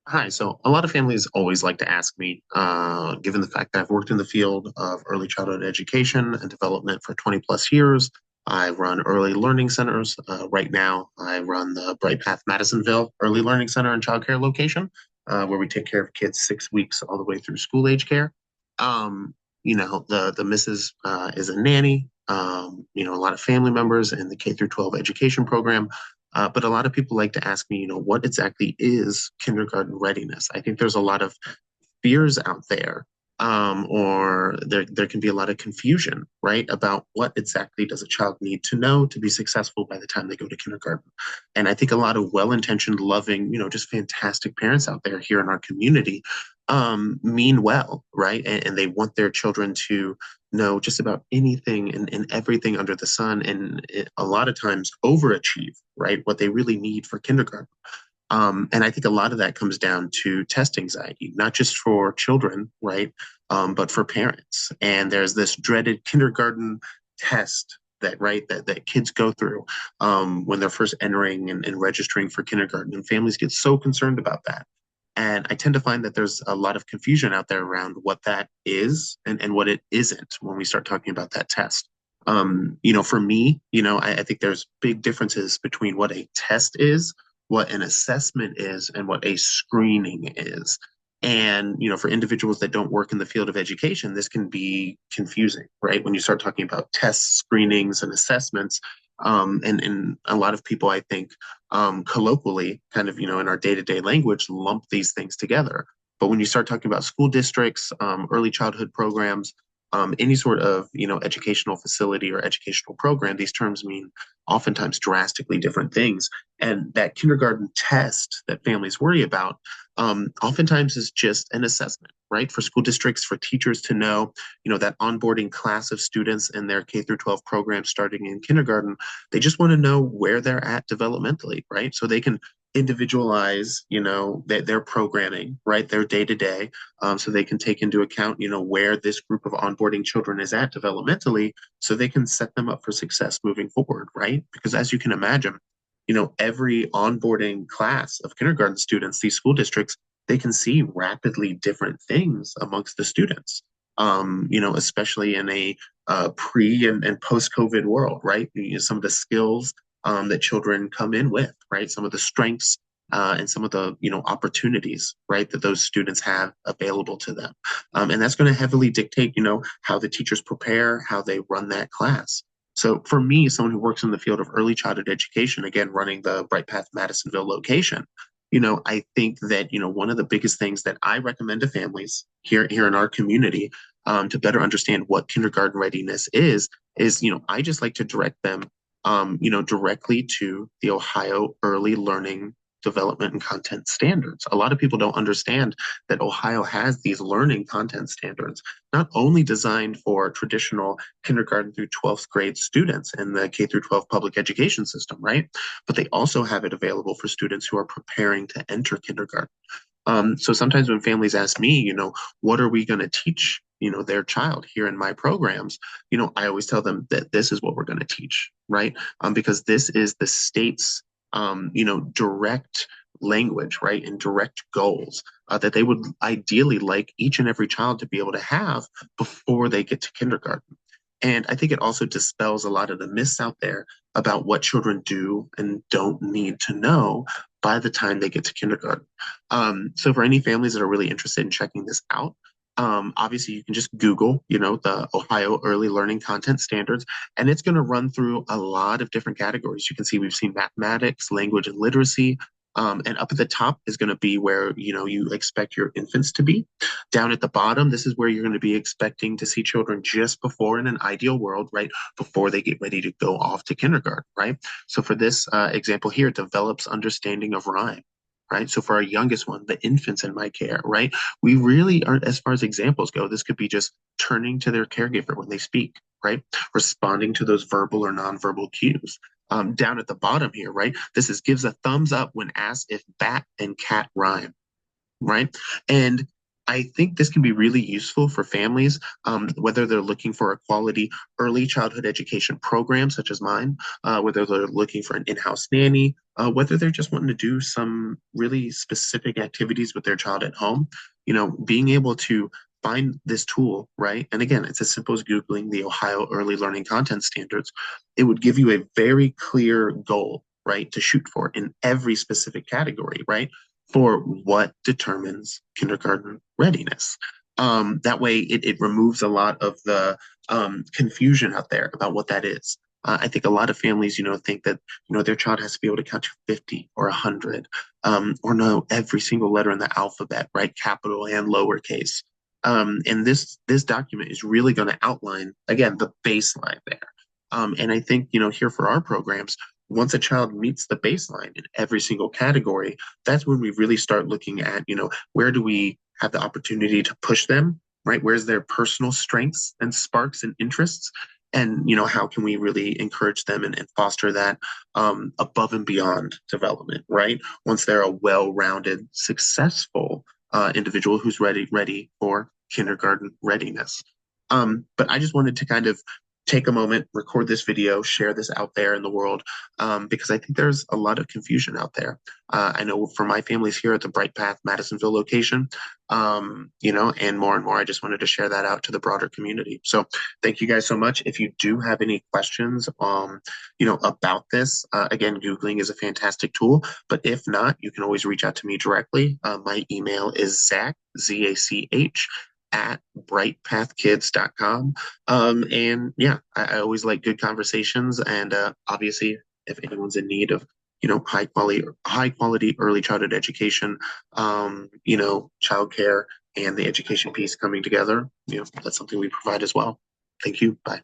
Hi. So a lot of families always like to ask me, given the fact that I've worked in the field of early childhood education and development for 20 plus years. I run early learning centers. Right now, I run the Bright Path Madisonville Early Learning Center and Child Care location, where we take care of kids 6 weeks all the way through school age care. The missus is a nanny. A lot of family members in the K through 12 education program. But a lot of people like to ask me, what exactly is kindergarten readiness? I think there's a lot of fears out there, or there can be a lot of confusion, right, about what exactly does a child need to know to be successful by the time they go to kindergarten. And I think a lot of well-intentioned, loving, just fantastic parents out there here in our community mean well, right? And they want their children to know just about anything and everything under the sun, and a lot of times overachieve, right? What they really need for kindergarten. And I think a lot of that comes down to test anxiety, not just for children, right? But for parents. And there's this dreaded kindergarten test that kids go through when they're first entering and registering for kindergarten. And families get so concerned about that. And I tend to find that there's a lot of confusion out there around what that is and what it isn't when we start talking about that test. For me, I think there's big differences between what a test is, what an assessment is, and what a screening is. And, for individuals that don't work in the field of education, this can be confusing, right? When you start talking about tests, screenings, and assessments, and a lot of people, I think, colloquially, kind of, in our day-to-day language, lump these things together. But when you start talking about school districts, early childhood programs, any sort of, educational facility or educational program, these terms mean oftentimes drastically different things. And that kindergarten test that families worry about oftentimes is just an assessment, right? For school districts, for teachers to know, that onboarding class of students in their K through 12 program starting in kindergarten, they just want to know where they're at developmentally, right? So they can individualize, their programming, right? Their day to day, so they can take into account, where this group of onboarding children is at developmentally, so they can set them up for success moving forward, right? Because as you can imagine, every onboarding class of kindergarten students, these school districts, they can see rapidly different things amongst the students. Especially in a pre and post COVID world, right? Some of the skills that children come in with, right? Some of the strengths and some of the opportunities, right, that those students have available to them, and that's going to heavily dictate, how the teachers prepare, how they run that class. So for me, someone who works in the field of early childhood education, again, running the Bright Path Madisonville location, I think that, one of the biggest things that I recommend to families here in our community, to better understand what kindergarten readiness is, I just like to direct them, directly to the Ohio Early Learning Development and Content Standards. A lot of people don't understand that Ohio has these learning content standards, not only designed for traditional kindergarten through 12th grade students in the K through 12 public education system, right? But they also have it available for students who are preparing to enter kindergarten. So sometimes when families ask me, what are we going to teach, their child here in my programs, I always tell them that this is what we're going to teach, right? Because this is the state's, direct language, right, and direct goals that they would ideally like each and every child to be able to have before they get to kindergarten. And I think it also dispels a lot of the myths out there about what children do and don't need to know by the time they get to kindergarten. So for any families that are really interested in checking this out, obviously you can just Google, the Ohio Early Learning Content Standards, and it's going to run through a lot of different categories. You can see we've seen mathematics, language and literacy, and up at the top is going to be where you expect your infants to be. Down at the bottom, this is where you're going to be expecting to see children just before, in an ideal world, right, before they get ready to go off to kindergarten, right? So for this example here, develops understanding of rhyme. Right. So for our youngest one, the infants in my care, right, we really aren't, as far as examples go, this could be just turning to their caregiver when they speak, right? Responding to those verbal or nonverbal cues. Down at the bottom here, right? This is gives a thumbs up when asked if bat and cat rhyme, right? And I think this can be really useful for families, whether they're looking for a quality early childhood education program such as mine, whether they're looking for an in-house nanny, whether they're just wanting to do some really specific activities with their child at home. Being able to find this tool, right? And again, it's as simple as Googling the Ohio Early Learning Content Standards. It would give you a very clear goal, right, to shoot for in every specific category, right? For what determines kindergarten readiness. That way, it removes a lot of the confusion out there about what that is. I think a lot of families, think that, their child has to be able to count to 50 or 100, or know every single letter in the alphabet, right? Capital and lowercase. And this document is really going to outline, again, the baseline there. And I think, here for our programs, once a child meets the baseline in every single category, that's when we really start looking at, where do we have the opportunity to push them, right? Where's their personal strengths and sparks and interests? And, how can we really encourage them and foster that above and beyond development, right? Once they're a well-rounded, successful individual who's ready for kindergarten readiness. But I just wanted to kind of take a moment, record this video, share this out there in the world, because I think there's a lot of confusion out there. I know for my families here at the Bright Path Madisonville location, and more, I just wanted to share that out to the broader community. So thank you guys so much. If you do have any questions, about this, again, Googling is a fantastic tool, but if not, you can always reach out to me directly. My email is Zach, Z-A-C-H, at brightpathkids.com. And yeah, I always like good conversations. And obviously, if anyone's in need of, high quality early childhood education, childcare and the education piece coming together, that's something we provide as well. Thank you. Bye.